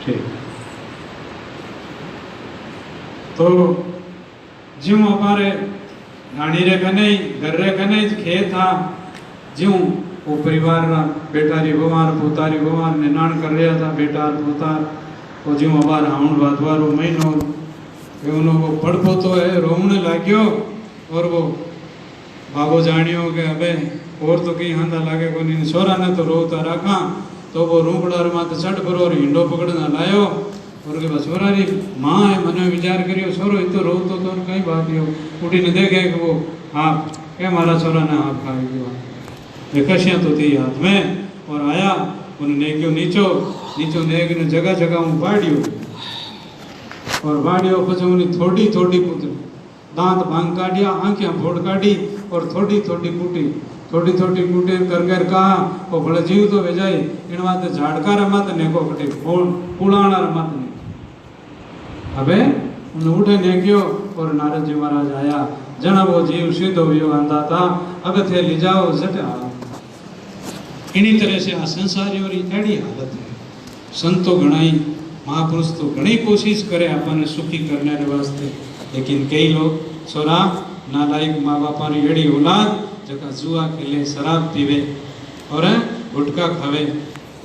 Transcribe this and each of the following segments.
ठीक। तो ज्यों हमारे गाड़ी रे कने घर रे कने खेत था, ज्यों वो परिवार ना बेटा री भगवान पोता री भगवान निनाण कर रहा था बेटा पोता, वो ज्यों हमार हाउंड बातवारो महीनो वो पड़पो तो है रोमने लाग्यो और वो बाबो जानियो के अबे और तो कहीं हंदा लागे को नहीं छोरा ने तो रोता रखा, तो वो रूपड़ा माते चढ़ परो और हिंडो पकड़ना लायो और के बस छोरा री माँ है मने विचार करियो छोरो इतो रोतो तो कई बात यो उठी ने देखे कि वो हाँ के मारा छोरा ने हाथ खाई गयो विकसिया तो थी हाथ में और आया उन्हें क्यों नीचो नीचो नेक ने जगह जगह हूँ बाड़ियो और बाड़ियो कुछ उन्हें थोड़ी थोड़ी कुछ दांत भांग काटिया आंखें फोड़ काटी और थोड़ी थोड़ी कूटी कर कर कहा वो भले जीव तो भेजाई इन बात झाड़का रमत ने को कटे पुलाना रमत ने अबे उन्हें उठे ने क्यों और नारद जी महाराज आया जना वो जीव सिद्ध हुयो आंदा था अगर थे ले जाओ जटे इन्हीं तरह से आ संसारी और एड़ी हालत है। संतो घणाई महापुरुष तो घणी कोशिश करे अपन सुखी करने रे वास्ते, लेकिन कई लोग छोरा नालायक माँ बापा री एड़ी औलाद जका जुआ खेले शराब पीवे और गुटखा खावे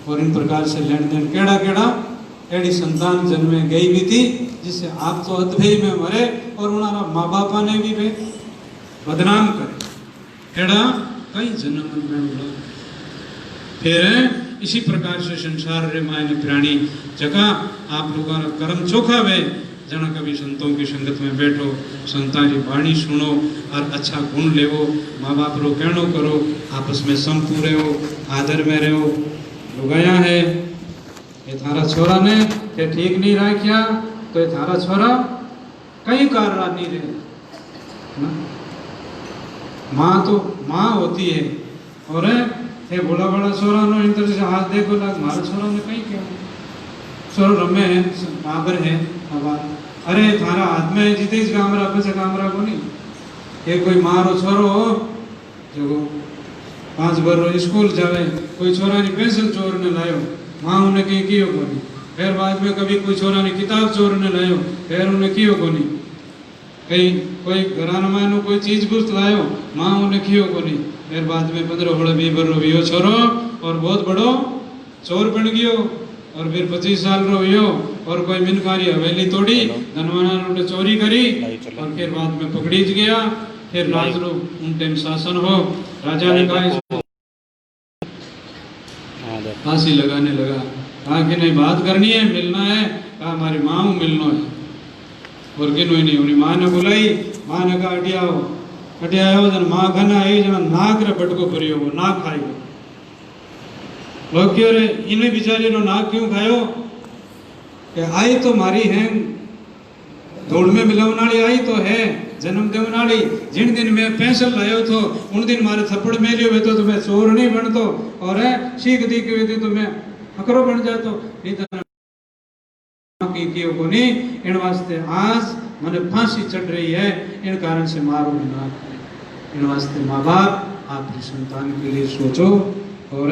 और इन प्रकार से लेन देन केड़ा केड़ा एड़ी संतान जन्मे गई भी थी जिससे आप तो अधभेय में मरे और उन्हारा माँ बापा ने भी वे बदनाम करे एड़ा कई जन्म में उड़ा। फिर इसी प्रकार से संसार रे मायने प्राणी जगह आप लोगों का कर्म चोखा वे जना कभी संतों की संगत में बैठो संतां की वाणी सुनो और अच्छा गुण लेवो माँ बाप रो कहनो करो आपस में संपूरे हो आदर में रहो। लुगाया है ये थारा छोरा ने के ठीक नहीं रखा तो ये थारा छोरा कई कार नहीं रहे। माँ तो माँ होती है और ये बोला बड़ा छोरा नो इन तरह से हाथ देखो लाग मारा छोरा ने कहीं क्या छोरो रमे है आबर है अब अरे थारा हाथ में जीते इस कामरा पे से कामरा को नहीं ये कोई मारो छोरो हो जो 5 बार स्कूल जावे कोई छोरा ने पेंसिल चोर ने लायो माँ उन्हें कहीं कियो को नहीं फिर बाद में कभी कोई छोरा ने किताब चोर ने लायो फिर उन्हें कियो को नहीं कहीं कोई घराना में कोई चीज गुस्त लायो माँ उन्हें कियो को नहीं फिर बाद में 15-20 रो वियो छोरो और बहुत बड़ो चोर बन गयो और फिर 25 साल रो वियो और कोई मिनकारी हवेली तोड़ी धनवाना ने चोरी करी और फिर बाद में पकड़ी गया फिर राज रो उन टाइम शासन हो राजा ने कहा इसको फांसी लगाने लगा कहा कि नहीं बात करनी है मिलना है कहा हमारी माँ मिलना है और कि नहीं उन्हें माँ ने बुलाई माँ ने कहा अटियाओ अटियाओ जन माँ खाना आई जन नाक रे बटको परियो वो नाक खाएगा लोग क्यों रे इन्हें बिचारी नो नाक क्यों खायो कि आई तो मारी है धूल में मिलावनाली आई तो है जन्म देवनाली जिन दिन मैं पेंसिल लायो तो उन दिन मारे थप्पड़ मेलियो वे तो मैं चोर नहीं बनतो और सीख दी के वे तो मैं अकरो बन जातो की कियो को नहीं इन वास्ते आज मने फांसी चढ़ रही है इन कारण से मारो ना इन वास्ते माँ बाप आपकी संतान के लिए सोचो और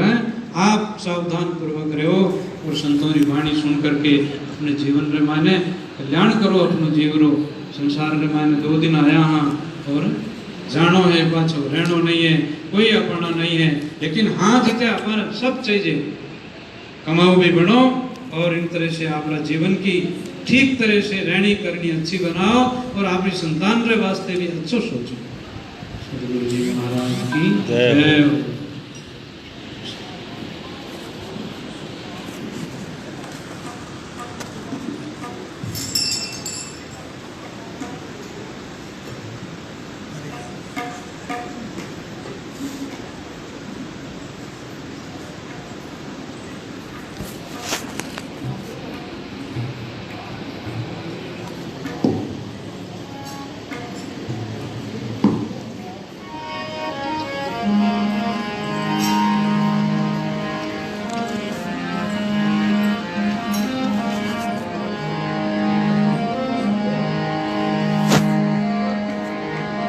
आप सावधान पूर्वक रहो और संतों की वाणी सुन करके अपने जीवन रे माने कल्याण करो अपनो जीवरो संसार रे माने 2 दिन आया हाँ और जानो है पाछो रहनो नहीं है कोई अपना नहीं है लेकिन हाँ जिते अपन सब चाहिए कमाओ भी बनो और इन तरह से अपना जीवन की ठीक तरह से रहनी करनी अच्छी बनाओ और अपनी संतान रे वास्ते भी अच्छो सोचो। सदगुरु जी महाराज की जय।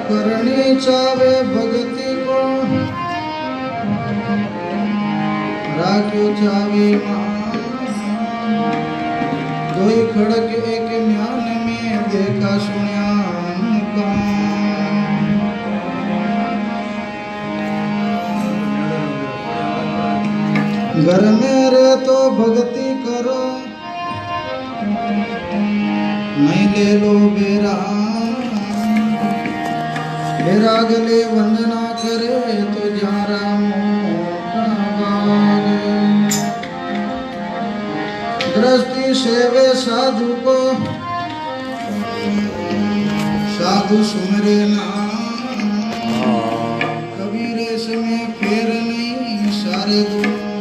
करनी चावे भक्ति को राख्यो चावे दोई खड़क एक म्यान में देखा सुनिया घर में रहे तो भक्ति करो नहीं ले लो बेरा बेरा गले वंदना करे तो जारा मोटा बागे दृष्टि सेवे साधु को साधु सुमरे ना कबीर समय फेर नहीं सारे दोनों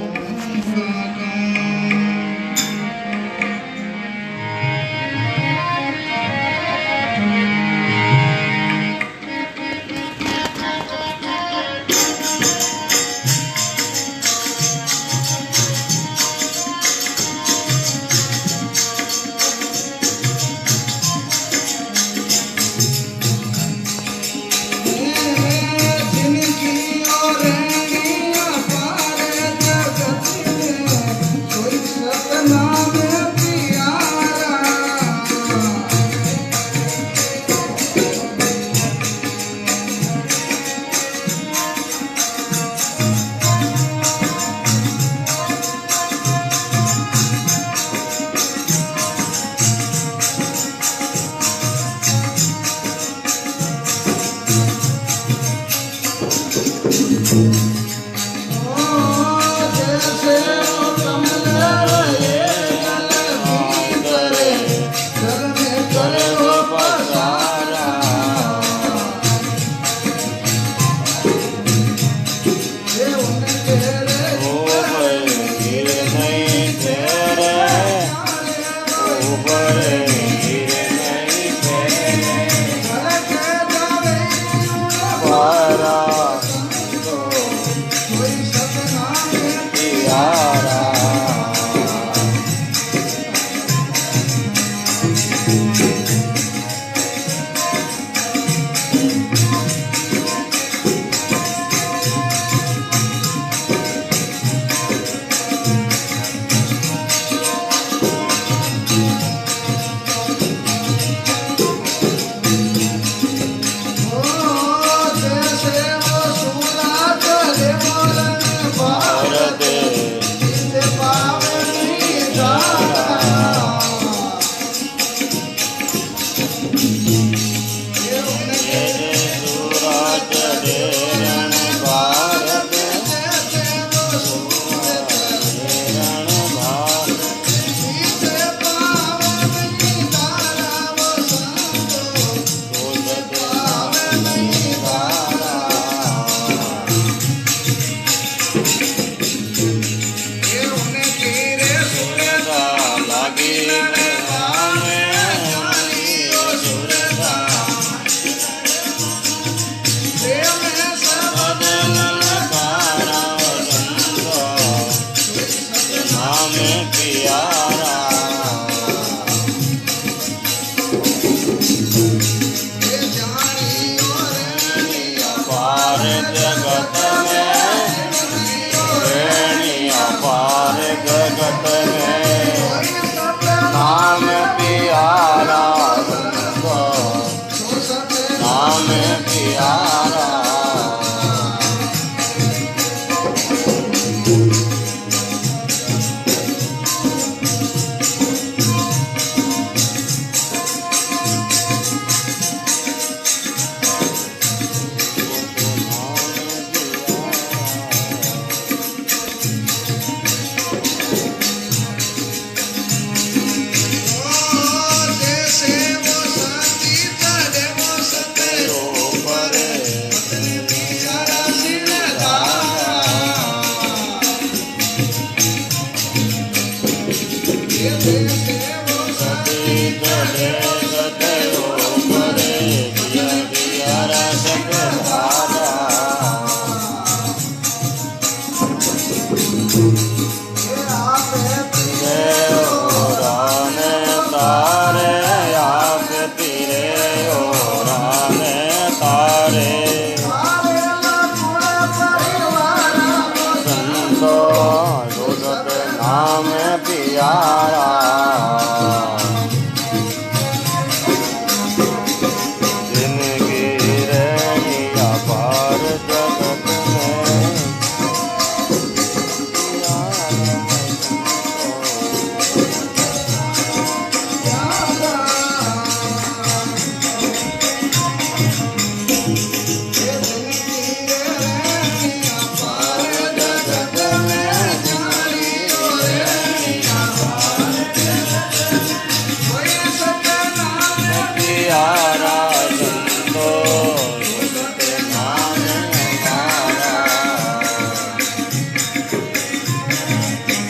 नाम प्यारा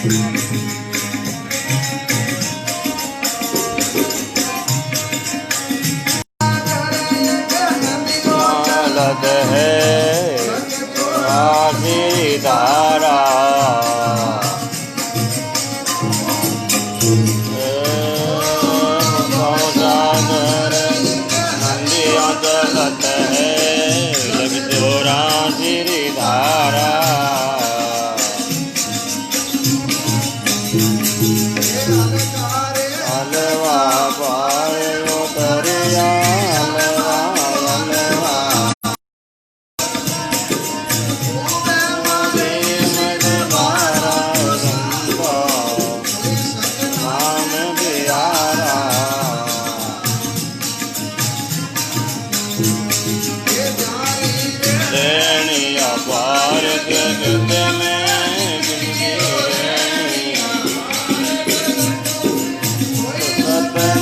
लद है राजी धारा नंदिया चलत है लग जोरा गिरी धारा अलवा पायो दरिया अलवा अलवा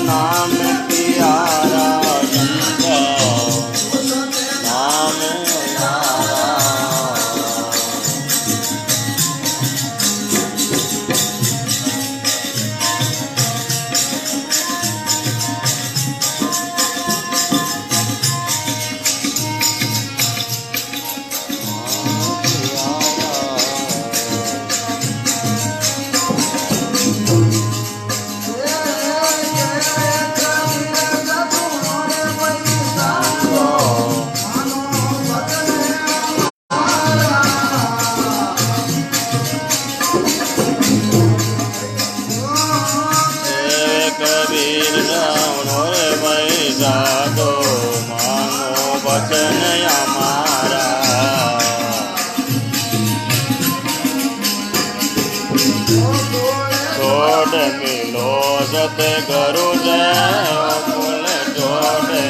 नाम प्यारा नाम प्यारा कबीर रे पैसा दो मानो वचन हमारा छोड़ मिलो सत गुरु जय कुल छोड़े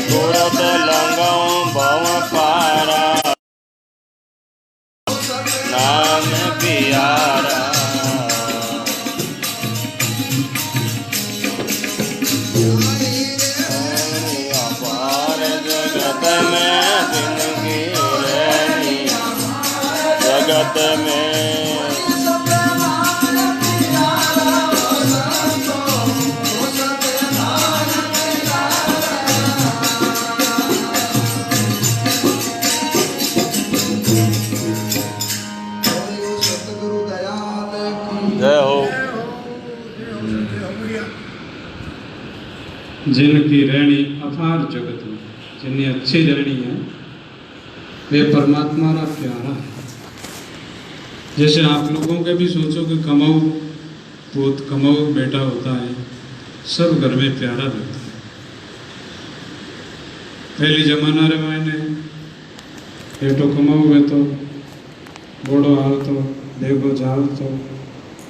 तुरत लंगाऊं भव पारा नाम प्यारा अपार जगत में जिंदगी रहनी जगत में सतगुरु दयाल की जय हो जिनकी रहनी अपार जगत में जिन्हें अच्छी रहनी है वे परमात्मा का प्यारा है। जैसे आप लोगों के भी सोचो कि कमाऊ पोत कमाऊ बेटा होता है, सब घर में प्यारा लगता है। पहली जमाना रे मैंने बेटो कमाऊ है तो बोड़ो हाल तो देखो जाल तो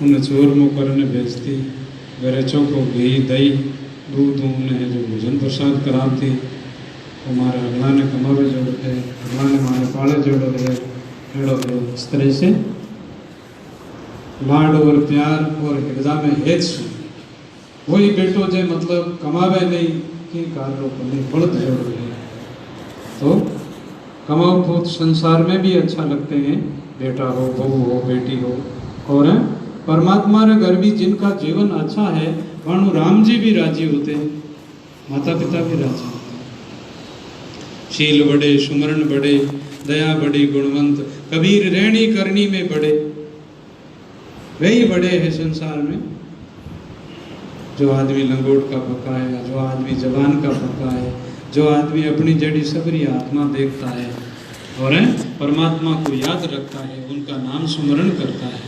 उन्हें चोर मुँह करने भेजती, घरे चौको घी दही दूध उन्हें जो भोजन प्रसाद कराती, हमारे अगला ने कमावे जोड़ थे, अगला ने हमारे पाले जोड़ो थे, हेड़ो थे। इस तरह से लाड और प्यार और हृदय में हेत सु वही बेटो जे मतलब कमावे नहीं कि कार्यों को नहीं बड़त जोड़ रहे। तो कमाओ भूत संसार में भी अच्छा लगते हैं, बेटा हो बहू हो बेटी हो। और परमात्मा रे घर भी जिनका जीवन अच्छा है वहाँ राम जी भी राजी होते हैं, माता पिता भी राजी होते हैं। शील बड़े सुमरण बड़े दया बड़ी गुणवंत कबीर रहनी करनी में बड़े, वही बड़े हैं संसार में। जो आदमी लंगोट का पका है, जो आदमी जवान का पका है, जो आदमी अपनी जड़ी सबरी आत्मा देखता है और परमात्मा को याद रखता है, उनका नाम स्मरण करता है।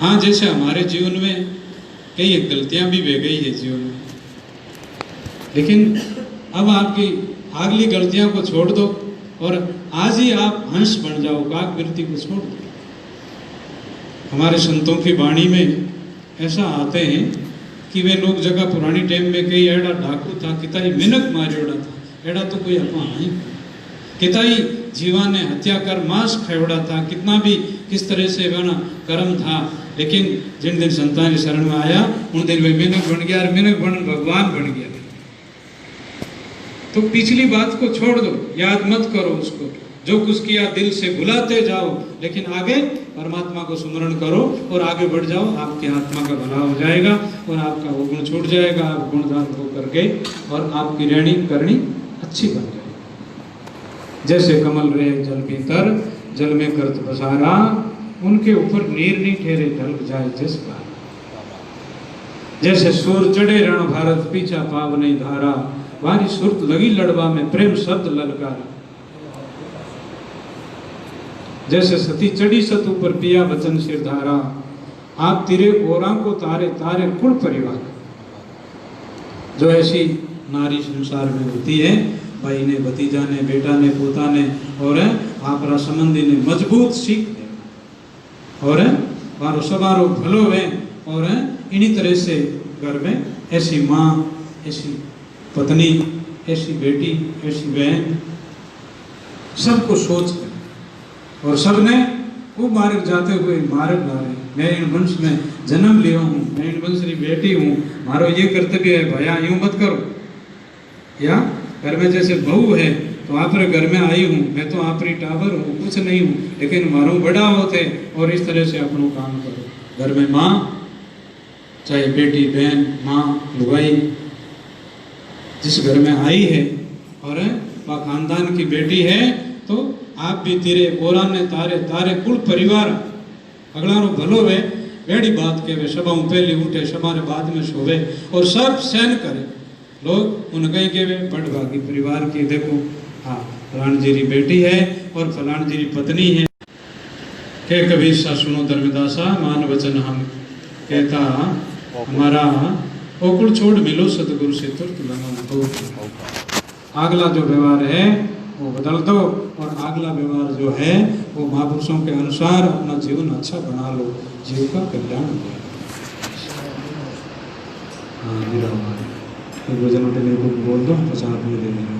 हाँ, जैसे हमारे जीवन में कई गलतियां भी बह गई है जीवन में, लेकिन अब आपकी अगली गलतियों को छोड़ दो और आज ही आप हंस बन जाओ, काकवृत्ति को छोड़ दो। हमारे संतों की वाणी में ऐसा आते हैं कि वे लोग जगह पुरानी टाइम में कई एड़ा डाकू था, किताई मिनक मारियोड़ा था, एड़ा तो कोई अपना नहीं, किताई जीवा ने हत्या कर मांस खायोड़ा था, कितना भी किस तरह से बना कर्म था। लेकिन जिन दिन संतान शरण में आया उन दिन वे मिनक बन गया और मिनक बन भगवान बन गया। तो पिछली बात को छोड़ दो, याद मत करो उसको, जो कुछ किया दिल से भुलाते जाओ, लेकिन आगे परमात्मा को स्मरण करो और आगे बढ़ जाओ। आपकी आत्मा का भला हो जाएगा और आपका वो गुण छूट जाएगा। आप गुणगान हो करके और आपकी रहनी करनी अच्छी बन जाएगी। जैसे कमल रहे जल भीतर, जल में करत बसारा, उनके ऊपर नीर नहीं ठहरे ढल जाए जिस बार। जैसे सूर चढ़े रण भारत पीछा पाव नहीं धारा, वारी सुरत लगी लड़वा में प्रेम शब्द ललकारा। जैसे सती चढ़ी सत ऊपर पिया वचन सिर धारा, आप तिरे ओरा को तारे तारे कुल परिवार। जो ऐसी नारी संसार में होती है, भाई ने, भतीजा ने, बेटा ने, पोता ने और आपरा संबंधी ने मजबूत सीख दे और मारो सवारो भलो है। और इन्हीं तरह से घर में ऐसी माँ, ऐसी पत्नी, ऐसी बेटी, ऐसी बहन सबको सोच कर और सबने वो मार्ग जाते हुए मार्ग ला रहे। मैं इन वंश में जन्म लिया हूँ, मैं इन वंश की बेटी हूँ, मारो ये कर्तव्य है, भैया यूं मत करो। या घर में जैसे बहू है तो आप घर में आई हूँ, मैं तो आपरी टावर हूँ, कुछ नहीं हूँ, लेकिन मारो बड़ा होते और इस तरह से अपनों काम करो। घर में माँ, चाहे बेटी, बहन, माँ, लुगाई, जिस घर में आई है और वह खानदान की बेटी है, तो आप भी तेरे ओरा ने तारे तारे कुल परिवार अगला रो भलो वे बेड़ी बात के वे सभा पहली उठे समारे बाद में सोवे और सब सहन करे। लोग उन कहीं के वे बड़ भागी परिवार की, देखो हाँ फलान जी री बेटी है और फलान जी री पत्नी है। के कबीर सा सुनो धर्मदासा, मान वचन हम कहता हमारा ओकुल छोड़ मिलो सतगुरु से तुरंत लगा तो। अगला जो व्यवहार है वो बदल दो और अगला व्यवहार जो है वो महापुरुषों के अनुसार अपना जीवन अच्छा बना लो, जीव का कल्याण हो। हाँ मेरा भोजन मेरे को बोल दो, 50 रुपये दे देना।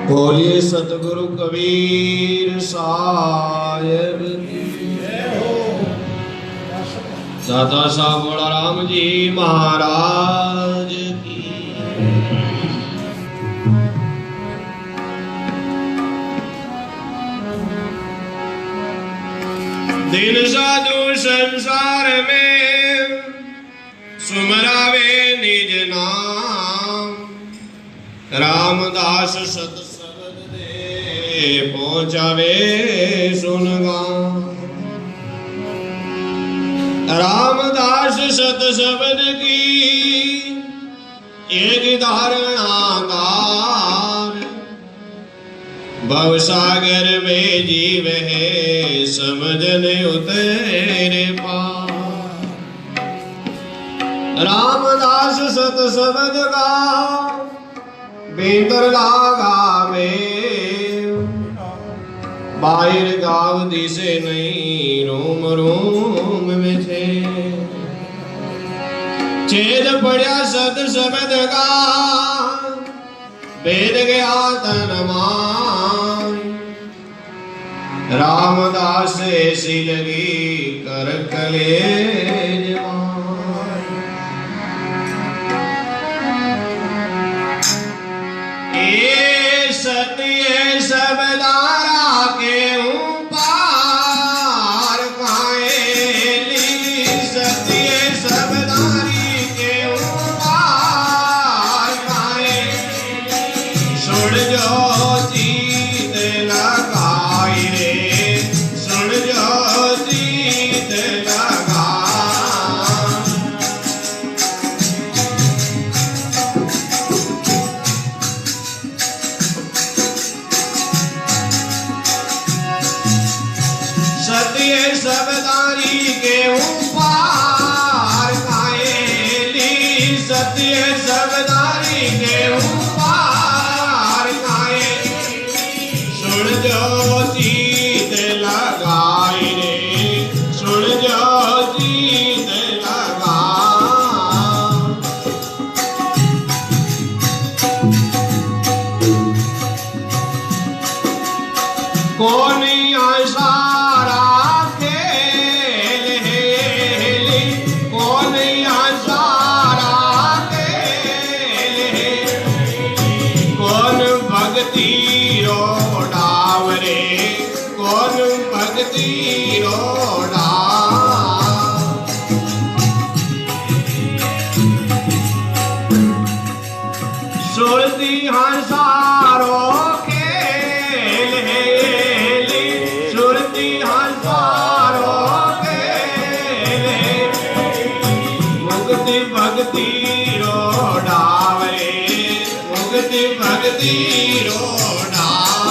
बोलिए सतगुरु कबीर साहिब की जय हो। दाता साहब बोला राम जी महाराज की। दिन साधु संसार में सुमरावे निज नाम, रामदास सत पहुंचावे सुनगान। रामदास सत शब्द की एक धारणादार, भवसागर में जीव है समझने उतरे पार। रामदास सत शब्द का बेंतर लागा में, बाहर गाव दिसे नहीं रोम रोम में थे। छेद पड़ा सत शब्द का, भेद गया तन मान। रामदास ऐसी लगी कर कलेज मान। ए सत्य सबदारा के पार पाए, सत्य सबदारी के पार पाए। सुन जो जीत लगाई रे, सुन जो जीत लगाई। ऊपर कायली सत्य सबदारी के ऊपर काये सुन जो जीत लगाई रे सुन जो जीत लगा कौन आसारा खेल है कौन आसारा खेल है कौन भक्ति रो डावरे कौन भक्ति रो डाव सुरती हंसारो खेल है सुरती हंसारो खेल है मुक्ति भक्ति रो डावरे मुक्ति भक्ति रो डाव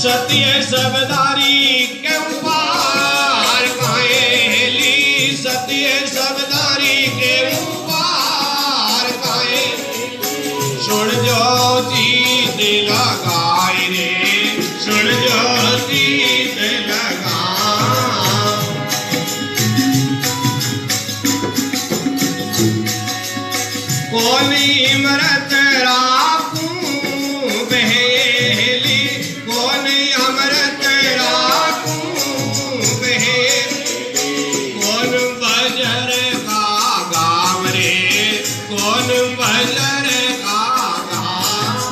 सत्य सबदारी के ऊपर कायली सत्य सबदारी के ऊपर काये सुन जो जीत लगाई रे सुन जो जीत लगा कौन इमरत राखूं बहेली कौन अमृत राखूं बहेली कौन बजर का गाम रे कौन बजर का गाम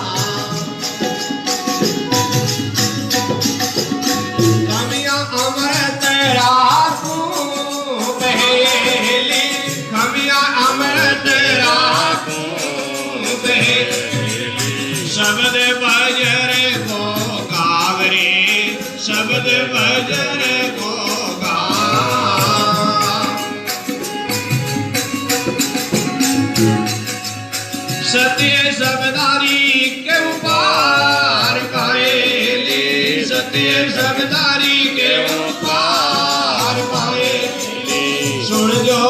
कमिया अमृत राखूं बहेली कमिया अमृत राखूं बहेली शब्द बजर को गावरे शब्द बजर को गाव सत्य सबदारी के ऊपर कायली सत्य सबदारी के ऊपर कायली सुन जो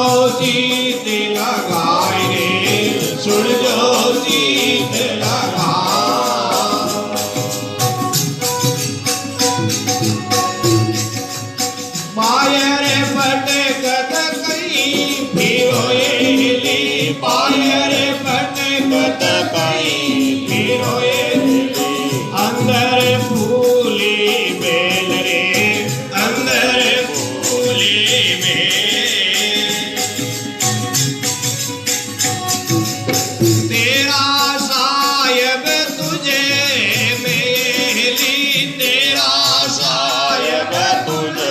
जीत लगाई रे सुन जो जीत लगा पायर पटकत कई फिरोएली पायर पटकत कई फिरोएली अंदर फूली बेल रे अंदर फूली बेल तेरा सायब तुझे मेली तेरा सायब तुझे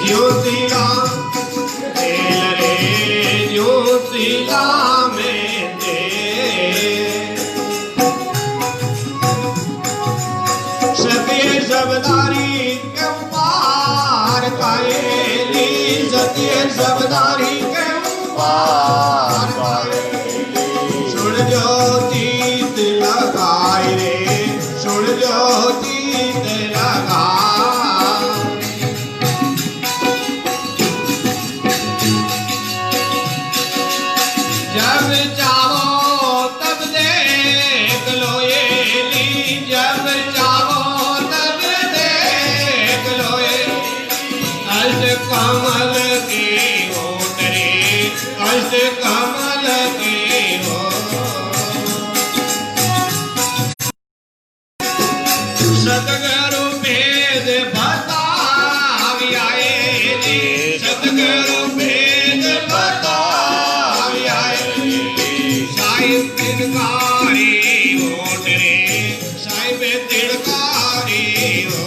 ज्योतिला तेल रे ज्योतिला में ते सत्य सबदारी के ऊपर कायली सत्य सबदारी के ऊपर कायली सुन जो जीत लगाई रे सुन जो जीत लगा जब चाहो तब देख लो येली जब चाहो तब देख लो अष्ट कमल के होठ रे अष्ट कमल के हो सतगुरु भेद बतावि आएली सतगुरु भेद बतावि आएली साहिब तिनकारी होठ रे साहिब तिनकारी हो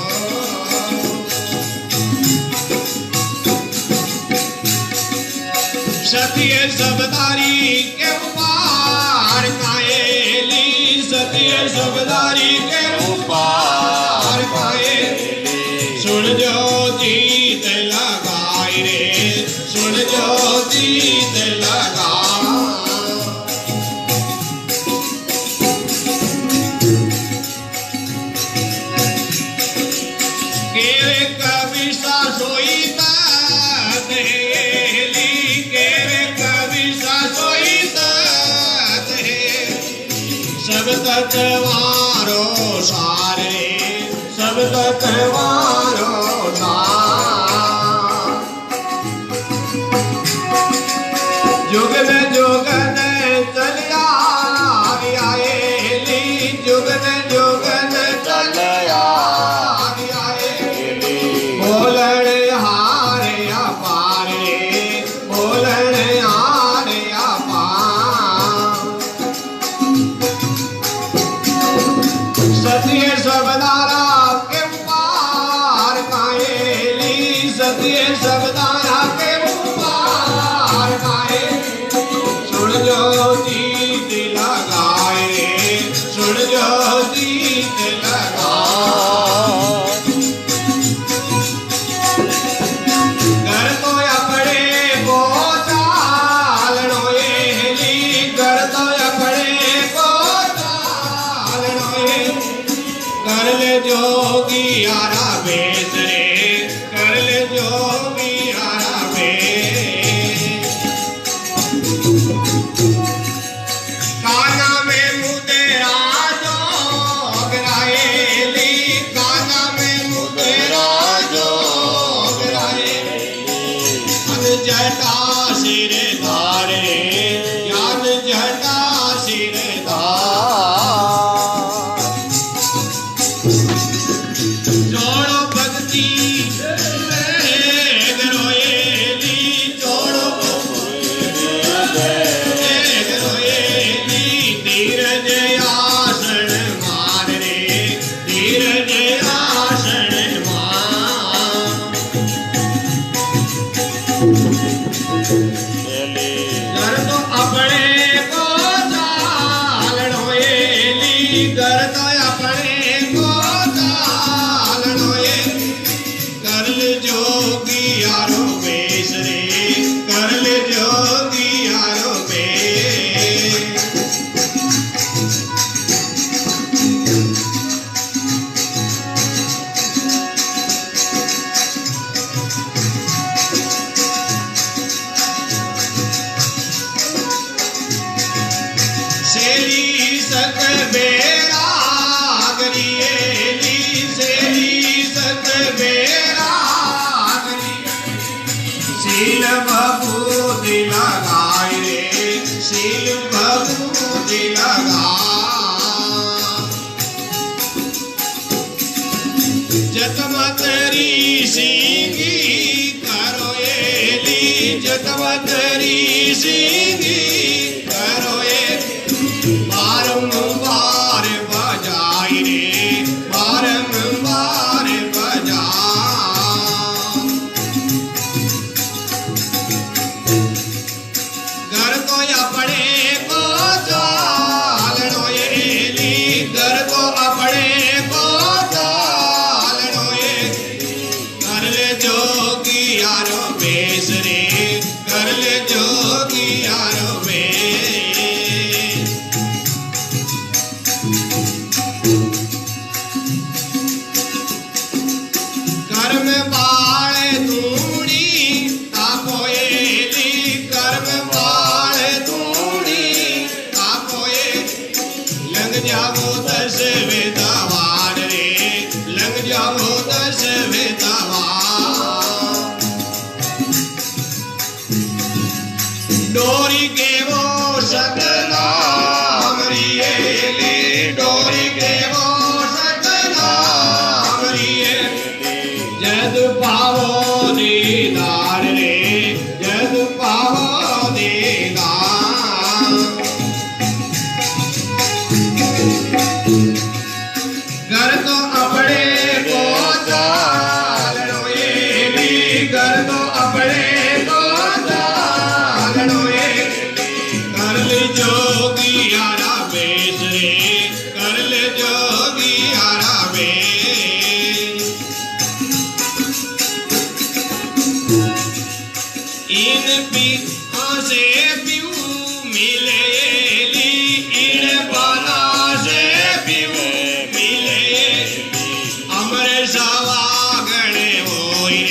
सत्य सबदारी के ऊपर कायली सत्य सबदारी के ऊपर कायली सुन जो जीत लगाई रे सुन जो जीत लगा सा सोई तेली केरे कवि सा सोई ते सब तत्वारो सारे सब तत्वारो सार जुग में जुग ने चलिया आएली जुग ने जुग ने चलिया आएली बोलन हारे अपारे बोलन हारे अपार सत्य सबदारा के पार काएली सत्य सबदारा के पार काए सुन जो जीत लगाए सुन जो जीत लगाए घर तो अपने को चालनो एली घर तो अपने को चालनो कर ले जोगी यारा बेस रे कर ले जोगी यारा बेस काना में मुदेरा जोगराएली काना में मुदेरा जोगराएली अन जटा सिर धारे यान जटा सिर धार जोड़ो भक्ति रोएली जोड़ो रोएली धीरज आसन मार रे धीरज आसन मार घर तो अपने को चालनो एली घर तो अपने को चालनो एली कर ले जोगी यारो बेस रे कर ले जोगी यारो बेस सेली सत बेरा गरिएली सेली सत बेरा शील बबूदी लगाए रे शील बबूदी लगा जतमतरी सिंगी करो एली जतमतरी सिंगी करो बारंबार बजाई रे बारंबार बजा घर को अपने को चालनो एली घर को अपने को चालनो कर ले जोगी यारो बेस रे कर ले जोगी यारो बेस कर्म बाळे धूणी तापोएली कर्म बाळे धूणी तापोए लंग जावो दस वेदावार रे लंग जावो दस वेदावार डोरी के वो सतना अमरिएली डोरी के वो सतना अमरिएली जद पावो दीदार रे जद पावो दीदार घर तो अपने को चालनो एली घर तो अपने को चालनो एली कर ले जोगी यारा बेस रे कर ले जोगी यारा बेस इन पी से पीऊ मिलेली इन बाला से पीऊ मिलेली अमर सवागणे होई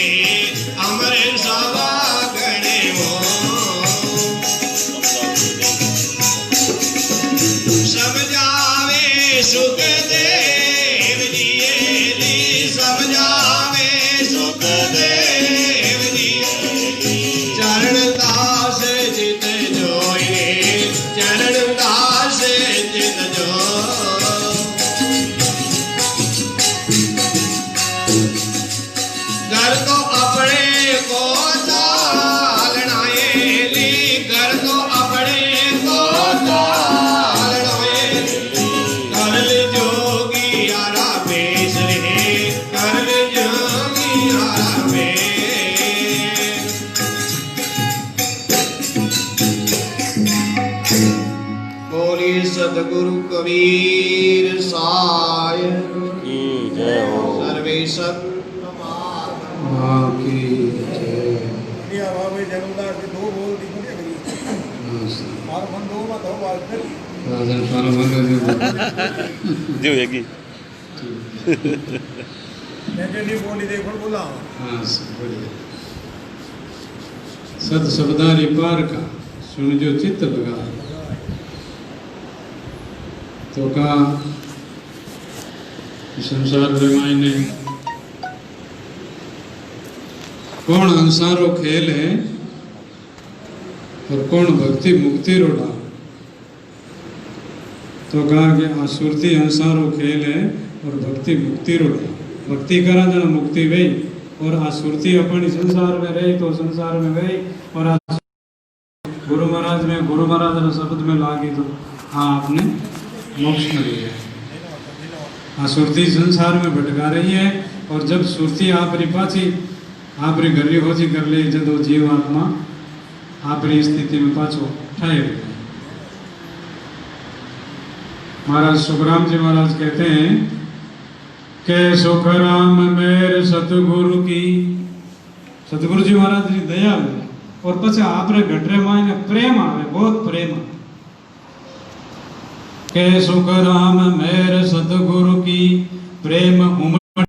बोलिए सतगुरु कबीर साहिब की जय हो। सर्वे संत माँ की जय। बढ़िया वाह भाई जन्मदास के दो बोल दी बढ़िया करी मार मन दो मत हो बात कर राजन सारा बंद हो दियो एक ही। मैं नहीं बोली देखो बोला हाँ बढ़िया। सत शब्दारी पार का सुन जो चित्त लगा तो का संसार रे मायने कौन अंसारो खेल है और कौन भक्ति मुक्ति रो डाल। तो कहा कि आसुरती अंसारो खेल है और भक्ति मुक्ति रो डाल। भक्ति करा जना मुक्ति गई और आसुरती अपनी संसार में रही तो संसार में गई और गुरु महाराज ने शब्द में लागी तो हाँ आपने मोक्ष में लिया। आसुरती संसार में भटका रही है और जब सुरती आपरी पाची आपरी घरी होजी कर ले जदो जीव आत्मा आपरी स्थिति में पाछो ठहर गए। महाराज सुखराम जी महाराज कहते हैं के सुखराम मेरे सतगुरु की सतगुरु जी महाराज की दया है और पछे आपरे घटरे मायने प्रेम आवे बहुत प्रेम के सुखराम मेरे सतगुरु की प्रेम उमड़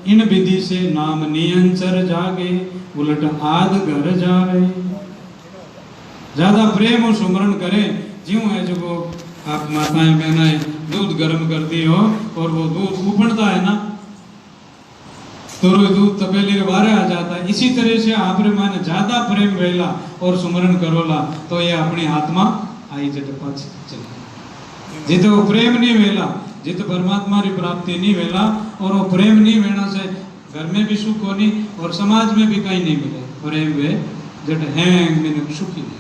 इन विधि से नाम नियंचर जागे उलट आद घर जावे। ज्यादा प्रेम और सुमरण करे ज्यों है जो आप माताएं बहनाएं दूध गर्म करती हो और वो दूध उफनता है ना तो दूध तपेली के बारे आ जाता है। इसी तरह से आपरे माने ज्यादा प्रेम वेला और सुमरण करोला तो ये अपनी आत्मा आई जट पाछ चले। जित वो प्रेम नहीं वेला जित परमात्मा की प्राप्ति नहीं वेला और वो प्रेम नहीं वेना से घर में भी सुख होनी और समाज में भी कहीं नहीं मिले। प्रेम वे जट हैंग में सुखी है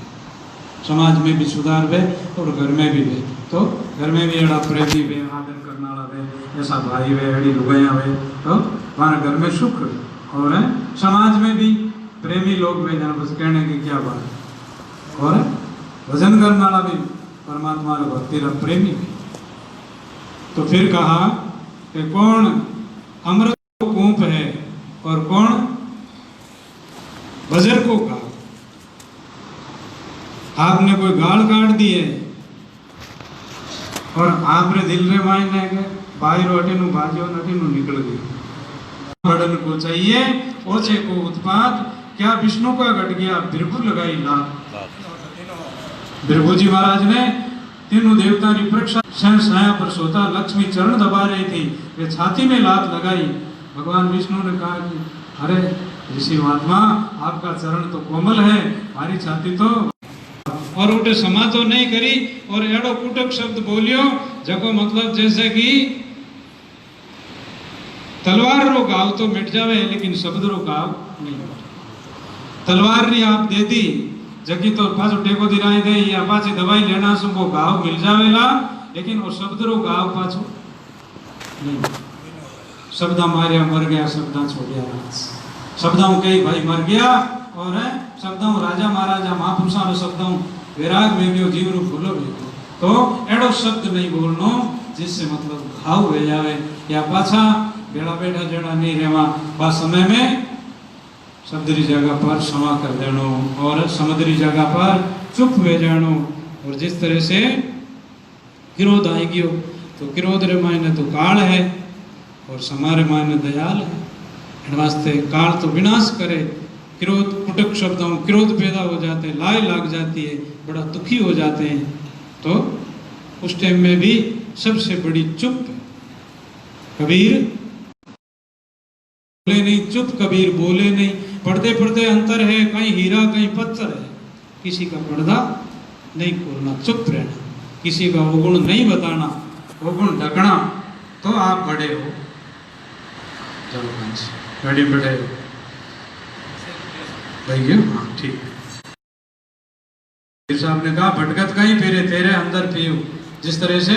समाज में भी सुधार वे और घर में भी वे तो घर में भी एड़ा प्रेमी वे आदर करना वे ऐसा भाई वे एड़ी लुगाया वे तो वहाँ घर में सुख और समाज में भी प्रेमी लोग वे जहाँ बस कहने की क्या बात और भजन करने वाला भी परमात्मा का भक्ति का प्रेमी भी। तो फिर कहा कि कौन अमृत को कूप है और कौन वज्र को कहा। आपने कोई गाल काट दी है और आपने दिल रे मायने के बाहर अटेनु भाजो नटेनु निकल गई। बड़न को चाहिए ओछे को उत्पाद क्या विष्णु का घट गया बिरबु लगाई लात। बिरबु जी महाराज ने तीनों देवता की परीक्षा सहन साया पर सोता लक्ष्मी चरण दबा रही थी वे छाती में लात लगाई। भगवान विष्णु ने कहा कि अरे ऋषि महात्मा आपका चरण तो कोमल है हमारी छाती तो और उठे समातो नहीं करी और एड़ो कुटक शब्द बोलियो जको मतलब जैसे कि तलवार रो घाव तो मिट जावे लेकिन शब्द रो घाव नहीं मिटे। तलवार री आप दे दी जगी तो पाछो टेको दिराई दे या पाछी दवाई लेना सु वो घाव मिल जावेला लेकिन वो शब्द रो घाव पाछो नहीं। शब्दा मारिया मर गया शब्दा छोड़िया शब्दा कई भाई मर गया और शब्दा राजा महाराजा महापुरुषा रो शब्दा विराग वेग्यो जीव रू फूलो वेग्यो तो एड़ो शब्द नहीं बोलनो जिससे मतलब घाव हो जावे या पाछा बेड़ा बैठा जड़ा नहीं रेवा बा समय में शब्दरी जगह पर क्षमा कर देनो और समुद्री जगह पर चुप हो जानो। और जिस तरह से क्रोध आई गयो तो क्रोध रे मायने तो काल है और समारे मायने दयाल है। वास्ते काल तो विनाश करे क्रोध कुटक शब्दों क्रोध पैदा हो जाते हैं लाई लाग जाती है बड़ा दुखी हो जाते हैं तो उस टाइम में भी सबसे बड़ी चुप कबीर बोले नहीं चुप कबीर बोले नहीं। पर्दे पर्दे अंतर है कहीं हीरा कहीं पत्थर है किसी का पर्दा नहीं खोलना चुप रहना किसी का अवगुण नहीं बताना अवगुण ढकना तो आप बड़े हो। चलो गाड़ी बैठे हाँ ठीक। साहब ने कहा भटकत कहीं फिरे तेरे अंदर पियो जिस तरह से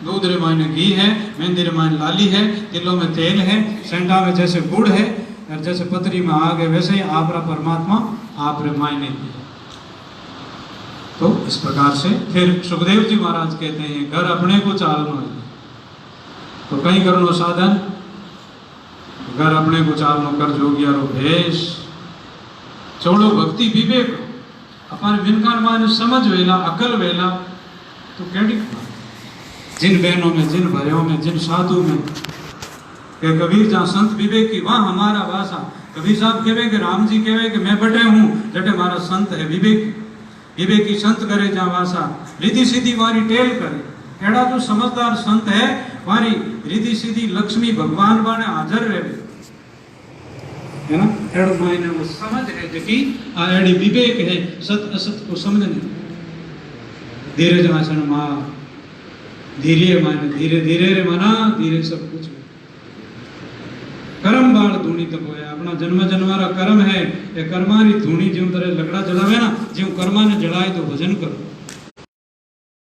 दूध रे मायने घी है, मेहंदी रे मायने लाली है, तिलों में तेल है, सेंडा में जैसे गुड़ है, और जैसे पतरी में आग है, वैसे ही आपरा परमात्मा आप रे मायने है। तो इस प्रकार से फिर सुखदेव जी महाराज कहते हैं घर अपने को चालनो है, तो कहीं करनो साधन, घर अपने को चालनो कर जोगियारो भेष, छोड़ो भक्ति विवेक, अपन विनकार माने समझ वेला, अकल वेला, तो केड़ी जिन बहनों में, जिन भाइयों में, जिन साधु में के कबीर जहाँ संत विवेक की वहाँ हमारा वासा। कबीर साहब कहे कि राम जी कहे कि मैं बटे हूँ, जटे हमारा संत है विवेक, विवेकी संत करे जहाँ वासा, रिधि सीधी वारी टेल करे। एड़ा जो समझदार संत है वारी रिधि सीधी लक्ष्मी भगवान बाने हाजर रहे, है ना। एड़ो मायने वो समझ है जकी आ एड़ी विवेक है, सत असत को समझने। धीरज आसन मां, धीरे माने धीरे धीरे रे मना, धीरे सब कुछ कर्म बाल धूनी तक होया। अपना जन्म जन्मारा कर्म है, ये कर्मारी धूनी ज्यों तरह लकड़ा जलावे ना, ज्यों कर्मा ने जलाए तो भजन करो।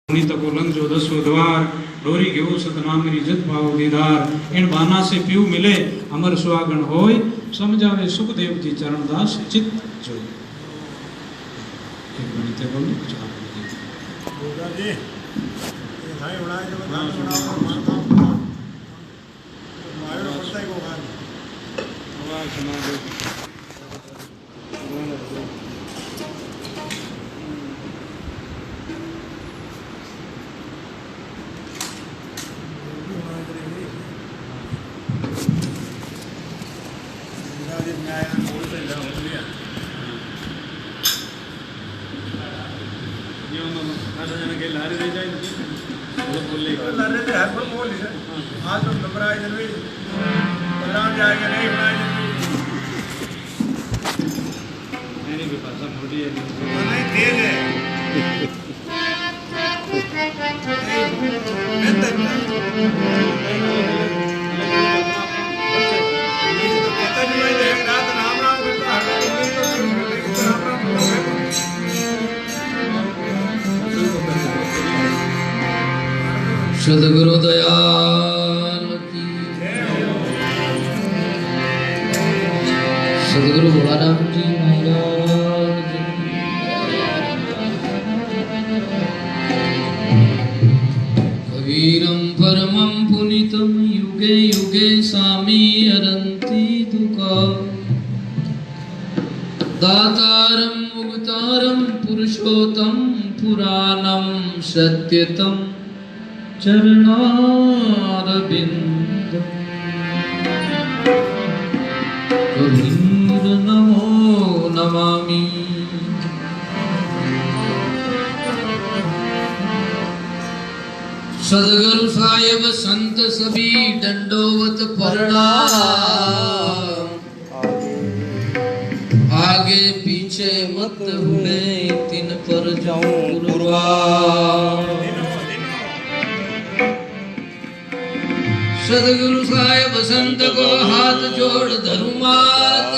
धूनी तको लंग जो दसो द्वार, डोरी घेऊ सतनाम मेरी इज्जत पाओ दीदार। इन बाना से पीऊ मिले अमर सुहागण होय, समझावे सुखदेव जी चरण दास चित जोय। एक मिनट बोलो कुछ आप जी भाई उड़ाए जब गान उड़ाओ मारता मारो पड़ता है को गान आवाज सुना दो। आज तो घबराए जनवी बलराम जाएगा नहीं बनाए मेरी भी भाषा मोटी है, नहीं तेज है पता नहीं है रात राम राम करता सदगुरु दयाल की, सदगुरु भोलाराम जी महाराज की। कबीरम परमं पुनीतम युगे युगे सामी अरंती दुका, दातारम मुक्तारम पुरुषोत्तम पुराणम सत्यतम चरणारविंद। कबीर नमो नमामि। सदगुरु साहिब संत सभी दंडोवत प्रणाम। आगे पीछे मत हुए तिन पर जाऊं कुर्बान। सदगुरु साहिब संत को हाथ जोड़ धरूं मात,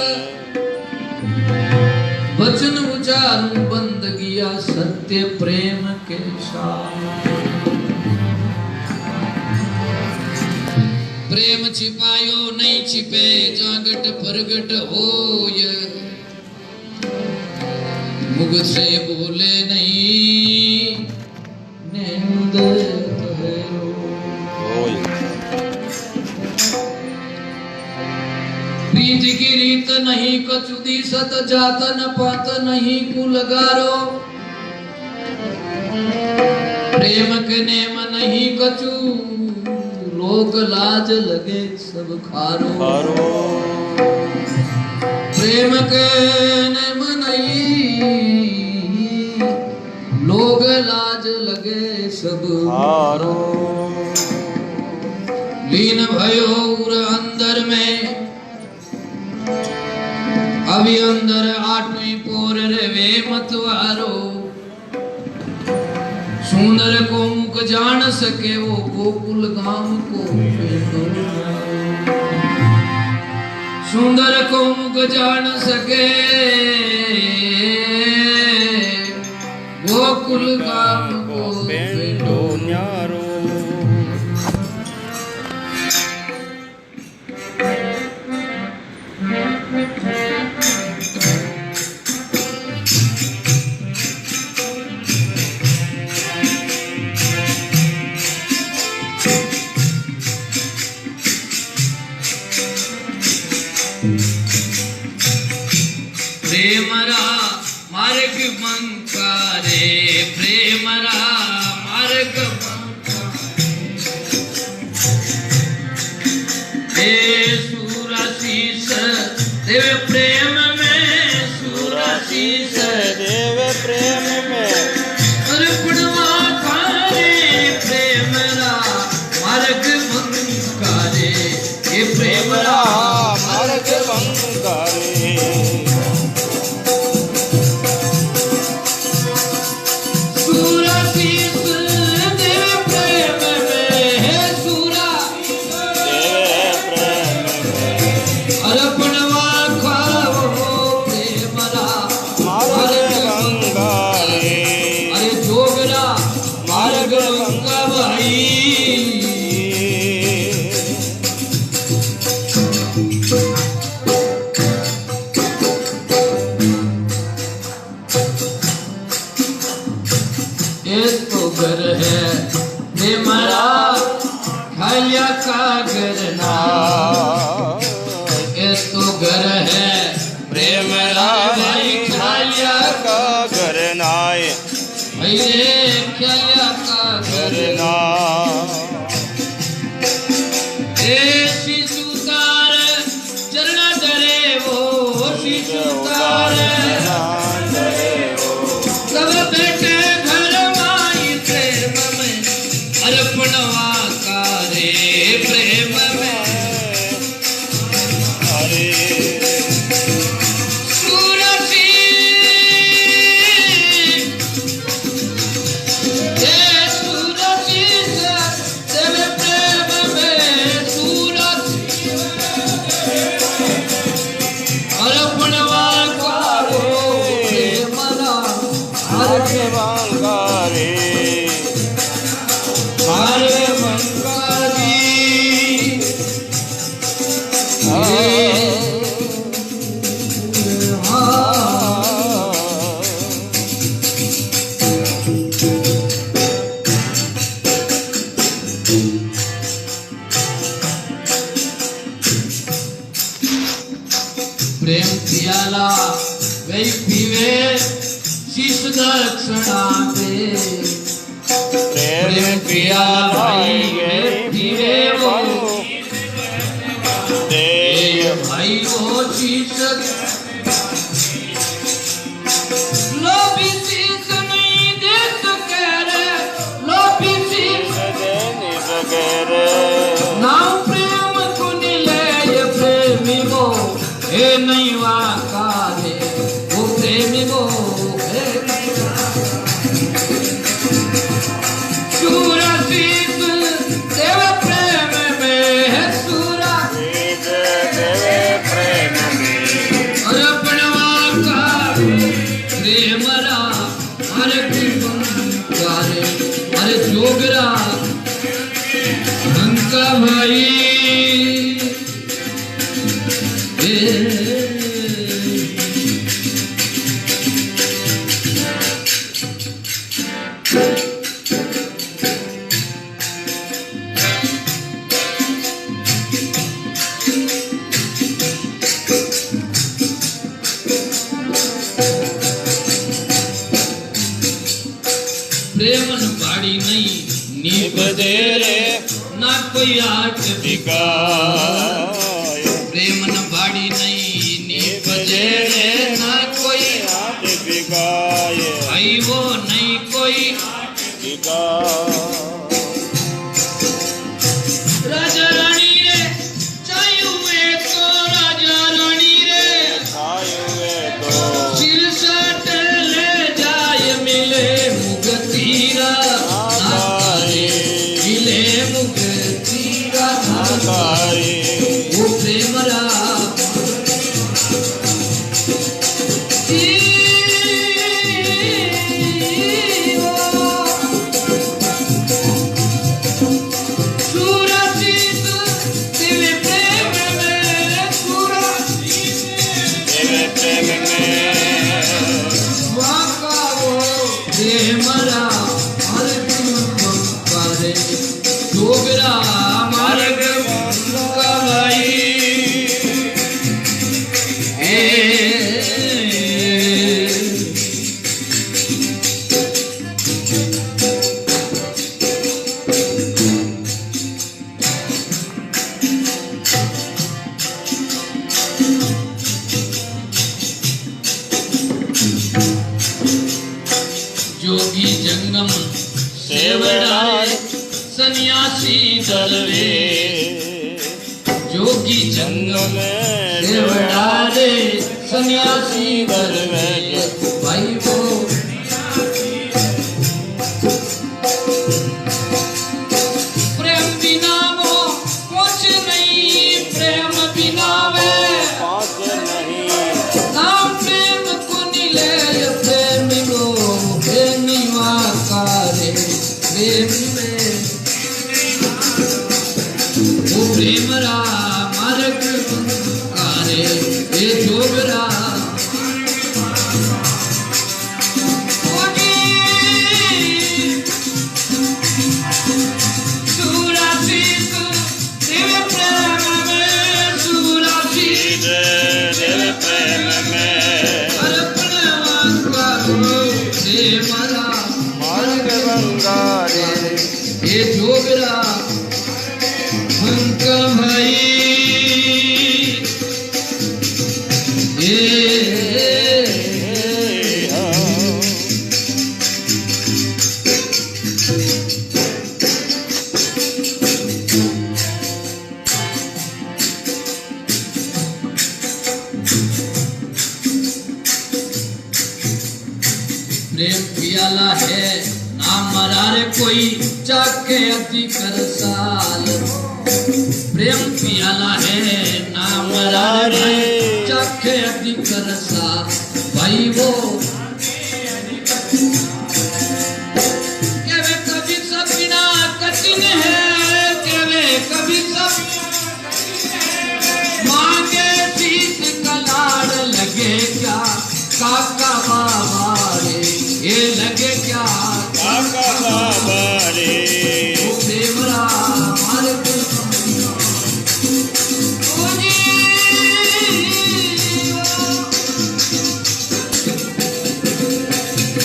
वचन उचारूं बंदगिया सत्य प्रेम के साथ। प्रेम छिपायो नहीं छिपे, जागट प्रगट होय। मुख से बोले नहीं नेंद प्रीत की रीत नहीं कचुदी सत जात न पात नहीं कुलगारो। प्रेम के नेम नहीं कचू लोक लाज लगे सब खारो। प्रेम के नेम नहीं लोग लाज लगे सब खारो। लीन भयो उर अंदर में अभी अंदर आठवीं पोर रे मतवारो। सुंदर को मुख जान सके वो गोकुल गांव को सुंदर को मुख जान सके गोकुल गांव को प्रेमरा मार्ग मंकारे, प्रेमरा मार्ग हे सुराशीष देव प्रेम में, सुराशीष देव प्रेम में अर्पणवा थारे, प्रेमरा मार्ग मंकारे, हे प्रेमरा मार्ग बंगारे सुराशीष देव प्रेम में, हे सुरा देव प्रेम में अर्पणवा खाओ प्रेमरा मार्ग बंगारे अरे जोगरा मार्ग गंगा भाई। ये तो घर है प्रेमरा खालिया का घर ना, ये तो घर है प्रेमरा भाई खालिया का घर नाय भैरे खालिया का घर करना शिशु तार चरण धरे वो शिशु तार सब बेटे घर माई प्रेम में अर्पणवा करे प्रेम में हरे सुरसी ये सुरसी देव प्रेम में सुरसी अर्पणवा करो प्रेमरा मार्ग बंगारे हरे मंगारी प्रेम पियाला वही पीवे शीश दक्षिणा दे प्रेम पिया भाई पीवे वो देव भाई वो शीश लोभी शीश नहीं दे सके रे लोभी शीश देने सगेरे नाम प्रेम कुनी ले ये प्रेमी वो हे नहीं वाका रे वो प्रेमी वो हे सूरा शीश देव प्रेम में है सूरा देव प्रेम में अर्पणवा का प्रेमरा हरे गारे हरे जोगरा अंका भाई प्रेमन पाड़ी नहीं नीप दे रे ना कोई आठ बिकाय प्रेमन पाड़ी नहीं नीप दे रे ना कोई हाथ बिकाय भाई वो नहीं कोई बिकाय राजा रानी रे चाहे हुए तो राजा रानी रे आयुवे तो सिर सट ले जाए मिले मुगतीरा नाकारी मिले मुगतीरा नाकारी वो प्रेमरा जोगी जंगम सेवड़ाए सन्यासी दलवे जोगी जंगम सेवड़ाए सन्यासी दलवे भाई वो प्रेम बिना वो कुछ नहीं प्रेम बिना वे नाम प्रेम को निले प्रेम को निवाकारे प्रेम में वो प्रेम रा मार्ग कारे ये जोगरा ये जोगरा उनका भाई प्रेम पियाला है नाम मरारे कोई जाके अधिकर साल प्रेम पियाला है नाम मरारे जाके अधिकर साल भाई वो केवे कभी सब बिना कठिन है केवे कभी सब मांगे शीत कलाड़ लगे क्या काका बाबा रे ये लगे क्या काका बाबा रे वो देवरा हमारे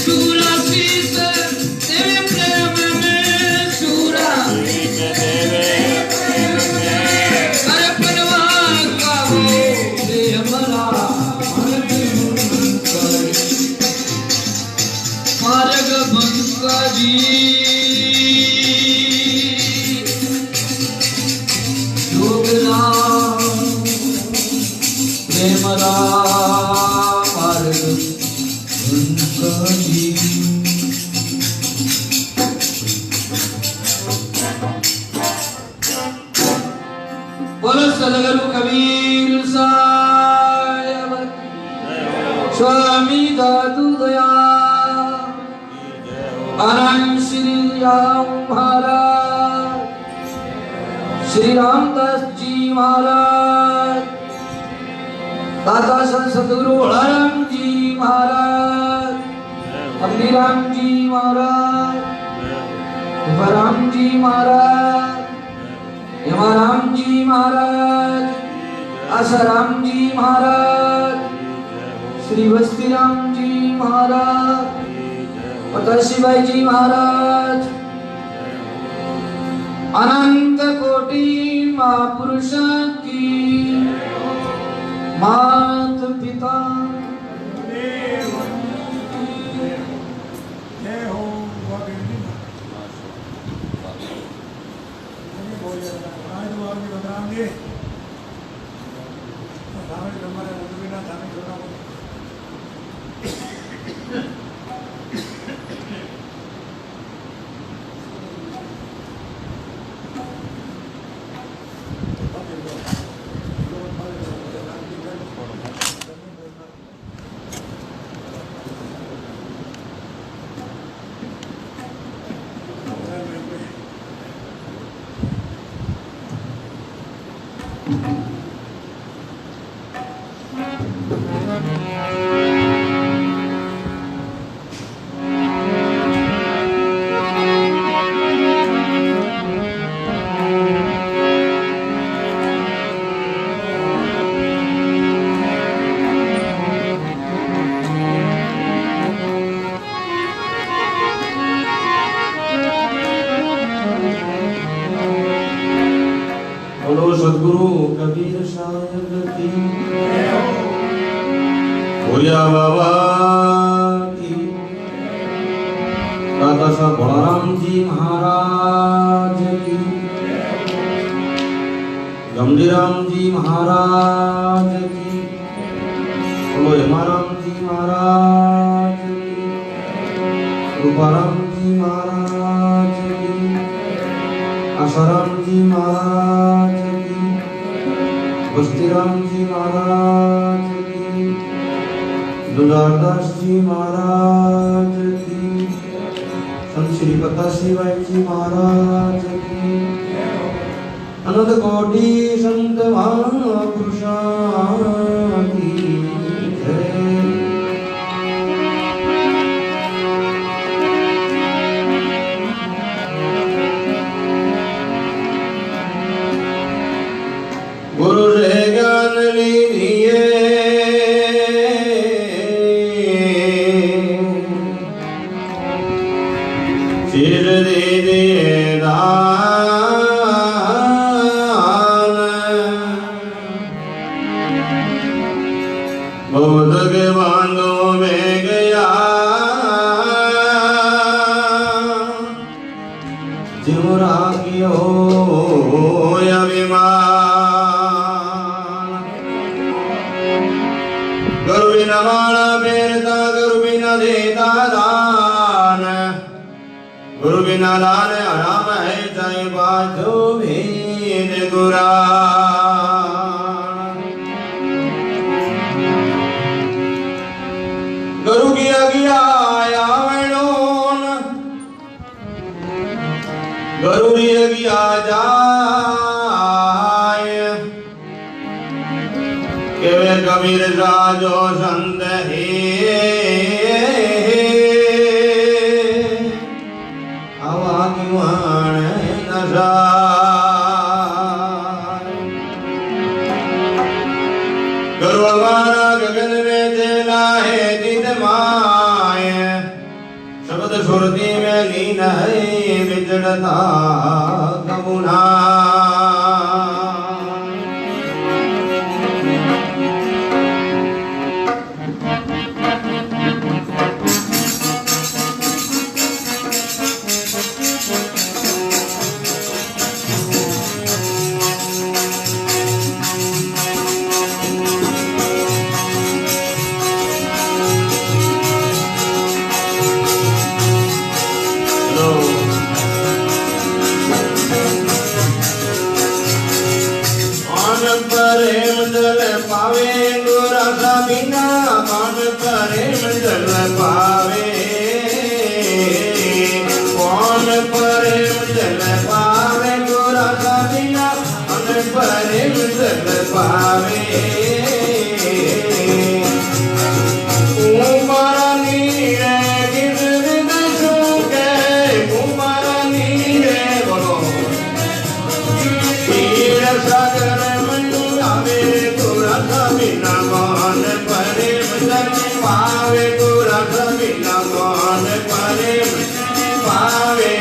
सूरा शीस तेरे प्रेम में सूरा अरे परवाह का वो देवरा मार्ग बंकारी जोगरा प्रेमरा मार्ग बंकारी बोलो सदगुरु कबीर साहिब स्वामी दादू दया आनंद श्री राम महाराज श्री रामदास जी महाराज दादा संत सतगुरु हराम जी महाराज अग्निराम जी महाराज वराम जी महाराज हेमाराम जी महाराज आसाराम जी महाराज श्री वस्तीराम जी महाराज शिवाई जी महाराज अनंत कोटि महापुरुष की मात पिता जय हो भोया बाबा की दादा साहब बलराम जी महाराज की गंभीराम जी महाराज की बोलो हेमाराम जी महाराज की रूपाराम जी महाराज की आसाराम जी महाराज की बस्तीराम जी महाराज की दुलारदास जी महाराज की संत श्री पता शिवाय जी महाराज की अनंत कोटि संत महापुरुषा की जय। गुरु से ज्ञान लीजिए सिर दीजिए दान बहुत के बांधों में गया जिमरा की हो अभिमान गुरु बिना माला फेरता गुरु बिना देता दान गुरु बिना लाल आराम है चाहे बाजो भेद गुरा गुरु की आज्ञा आवैनोन गुरु की आज्ञा जाय केवे कबीर राजो संत हे हवा की वाण नशा गुरु हमारा गगन में चला है दिन माय शब्द सुरती में लीन है विचरता कमुना प्रेम जल पावे गुरसा बिना मान प्रेम जल पावे कौन प्रेम जल पावे गुरसा बिना मन प्रेम जल पावे कुमारा नीरे किस विदु के कुमारा नीरे बोलो तीर सागर बिना मान प्रेम जल पावे गुरस बिना मान प्रेम पावे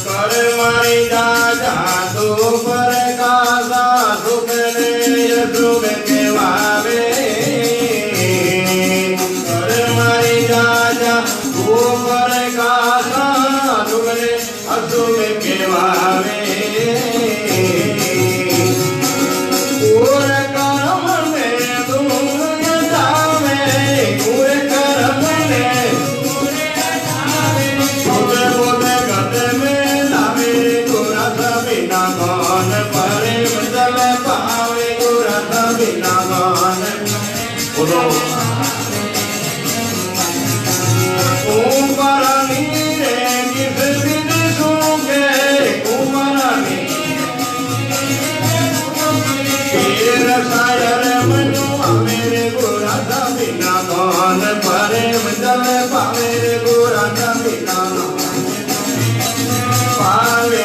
कर मारी दादा तो पर कासा सुखने यशुभ के वावे ऊपर का साधुरे असुर के वावे पूर कर्म में तुम जावे पूर कर्म में बोले बोले गते में लावे गुरस बिना मान प्रेम जल पावे गुरस बिना मान बोलो कुमारानी रे किस विदु के कुमारानी तेर सायर मनु मेरे गुरसा बिना मान प्रेम जल पावे गुरसा बिना पावे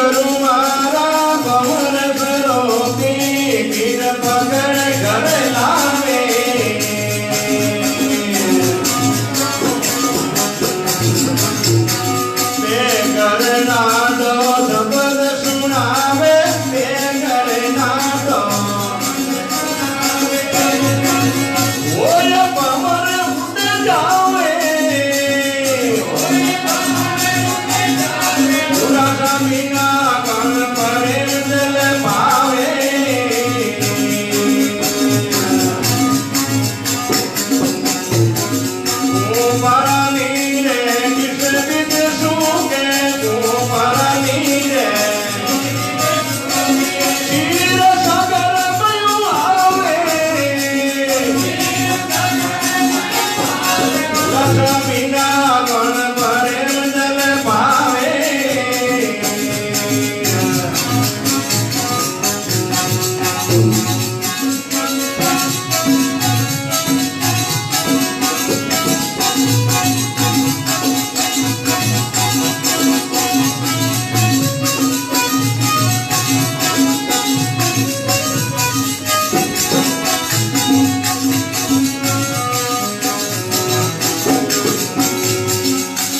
गुरु मारा भवन सरोपी गिर पकड़ घर लावे घर ना दो शब्द सुनावे घर ना दो ओए पवन उड़ जावे पूरा मीना कन परे दिल पावे ओ मारा नीरे किस बिद सूके तू मारा नीरे क्षीर सागर पयो आवे मीना कन परे दिल पावे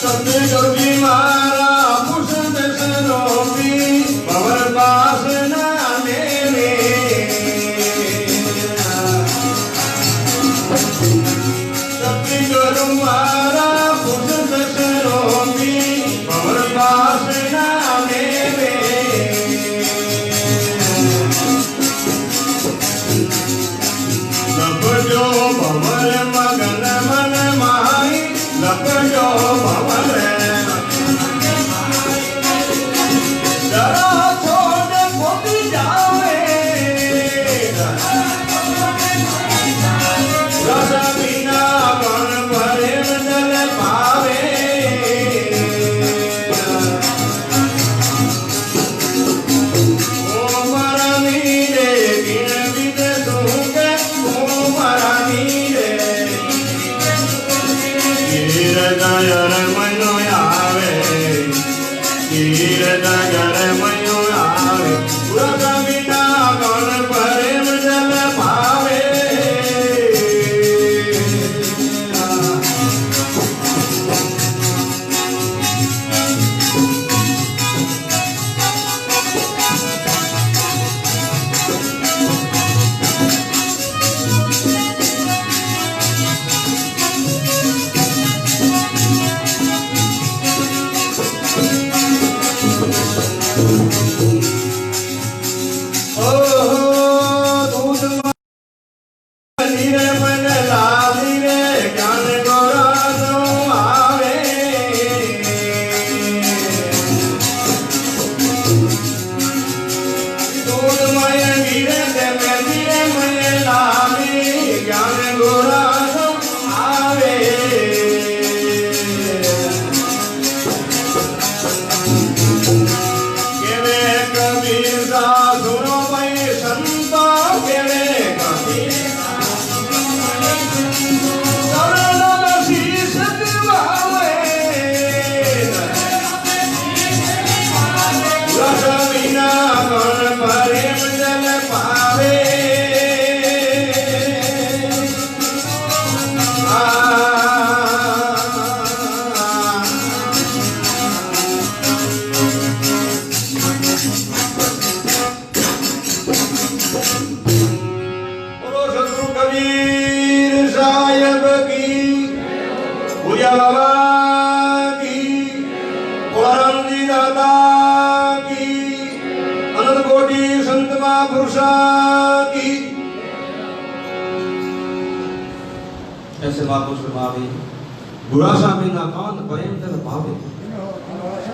सतगुरु मारा पुष्प सरोपी भवर वासना मेरे सतगुरु मारा पुष्प सरोपी भवर वासना मेरे सब जो भवर मगन मन माही लब जो भवर जरा छोड़ खुद जावे रस बिना कौन भरे दिल पावे ओ मरा नीरे गिन बिद सूके ओ मरा नीरे गिर दयर मनो आवे गिर दयर मनो आवे पूरा बिना कौन परे दिल पावे ऐसे महापुरुष भावे बुरा शामिल ना कान प्रेम तन भावे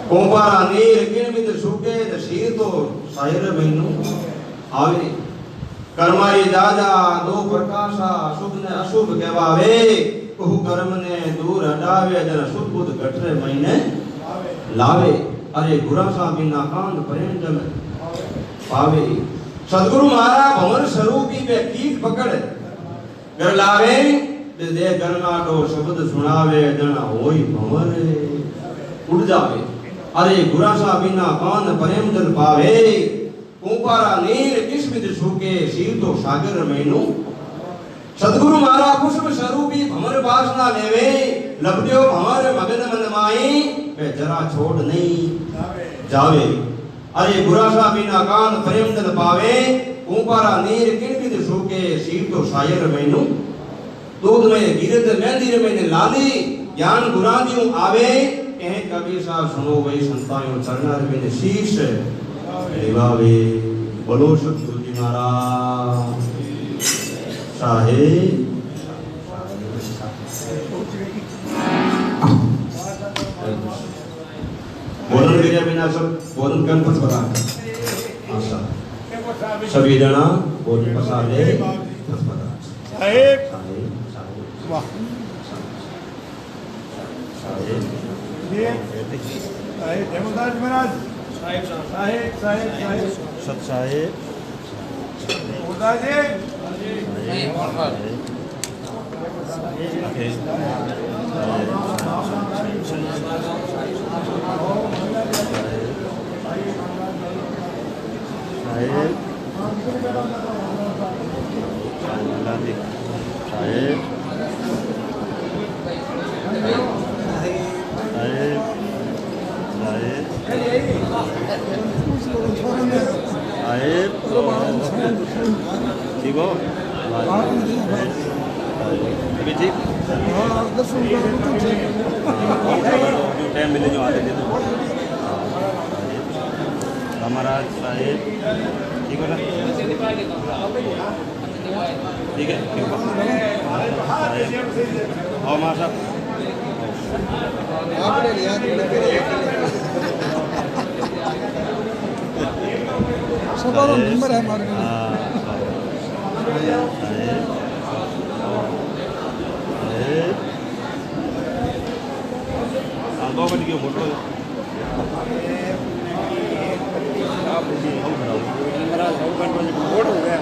कोपारा नीर किन बिद सुके त शीर तो साहिर महीनो आवे कर्मारी दादा दो प्रकाशा शुभ ने अशुभ कहवावे कहु कर्म ने दूर हटावे जन शुभ बुध गठरे महीने लावे अरे बुरा शामिल ना कान प्रेम तन पावे सदगुरु महाराज भवन स्वरूपी वे कीट पकड़ घर लावे दे गणना दो शब्द सुनावे जना होई भंवर उड़ जावे अरे गुरासा बिना कान प्रेम जल पावे कुंपारा नीर किस्मित सूके शीर तो सागर मैनू सतगुरु मारा पुष्प स्वरूपी भमर वासना लेवे लपटियो भमर मगन मन माई वे जरा छोड़ नहीं जावे अरे गुरासा बिना कान प्रेम जल पावे कुंपारा नीर किनकित सूके शीर तो सागर मैनू दूध में गिरत मेहंदी में लाली ज्ञान गुरादियों आवे कहे कबीर साहब सुनो वे संतायों चरणर में शीश दिवावे बोलो सतगुरु जी महाराज साहेब बोलन के बिना सब बोलन कर पत बता आशा सभी जना बोलन पसारे पत बता साहेब साहेब वाह साहेब ये साहेब जमदार महाराज साहेब साहेब साहेब साहेब सत साहेब उदा जी ठीक हो अभी ठीक टाइम मिले जो आते थे हमारा साहेब ठीक है ना ठीक है और हमारा साहब नंबर है हमारे दो मिनट की फोटो बोर्ड हो गया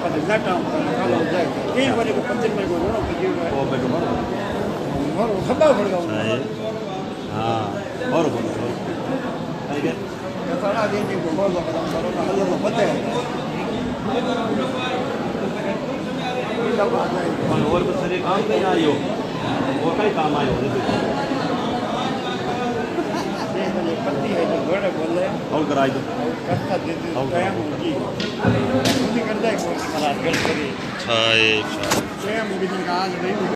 पर एग्जैक्ट काम हो जाए 3 बजे को 25 बजे को दोनों वीडियो है वो बैठो और खब्बा पड़ गया हाँ और ठीक है सारा दिन को बोल रहा था सारा का हल्ला पता है और कुछ सारे काम कहीं आई हो और कई काम आए हो पत्ती है जो घोड़े बोल रहे हैं और कराई दो कथा देते स्वयं उनकी उन्हीं करता है महाराज गल करी साहेब स्वयं बिजली का आज नहीं